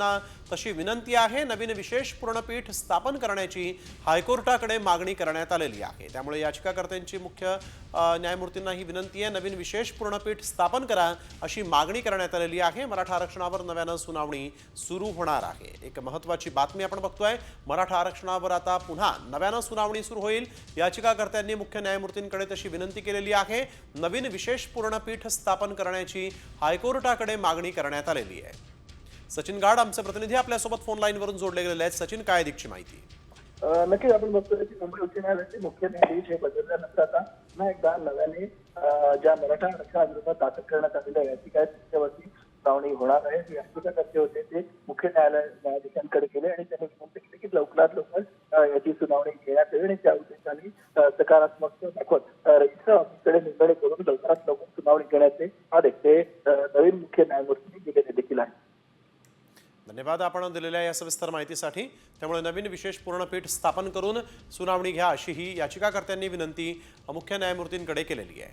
तशी विनंती आहे। नवीन विशेष पूर्णपीठ स्थापन करण्याची हायकोर्टाकडे मागणी करण्यात आलेली आहे। त्यामुळे याचिकाकर्त्यांची मुख्य न्यायमूर्तींना ही विनंती आहे, नवीन विशेष पूर्णपीठ स्थापन करा अशी मागणी करण्यात आलेली आहे। मराठा आरक्षणावर नव्यानं सुनावणी सुरू होणार आहे। एक महत्त्वाची बातमी आपण बघतोय, मराठा आरक्षणावर आता पुन्हा नव्यानं सुनावणी सुरू होईल। याचिकाकर्त्यांनी मुख्य न्यायमूर्तींकडे तशी विनंती केलेली आहे। नवीन विशेष पूर्णपीठ स्थापन करण्याची हायकोर्टाकडे मागणी करण्यात आलेली आहे। सचिन गाड आमचे प्रतिनिधी आपल्यासोबत फोन लाईनवरून जोडले गेलेले आहेत। सचिन, काय अधिकची माहिती? नक्कीच आपण बघतोय की मुंबई उच्च न्यायालयाचे मुख्य न्यायाधीश हे बदलल्यानंतर आता पुन्हा एकदा नव्याने ज्या मराठा आरक्षणाविरोधात दाखल करण्यात आलेल्या याचिका आहेत त्याच्यावरती सुनावणी होणार आहे। याचिकाकर्ते होते ते मुख्य न्यायाधीशांकडे गेले आणि त्यांनी विनंती केली की लवकरात लवकर याची सुनावणी घेण्यात यावी आणि त्या उद्देशाने सकारात्मक दाखवत रजिस्टर ऑफिसकडे नोंदणी करून लवकरात लवकर सुनावणी घेण्याचे आदेश ते नवीन मुख्य न्यायमूर्तींनी दिलेले देखील आहे। धन्यवाद आपण दिलेल्या या सविस्तर माहितीसाठी। त्यामुळे नवीन विशेष पूर्णपीठ स्थापन करून सुनावणी घ्या अशी ही याचिकाकर्त्यांनी विनंती मुख्य न्यायमूर्तींकडे केलेली आहे।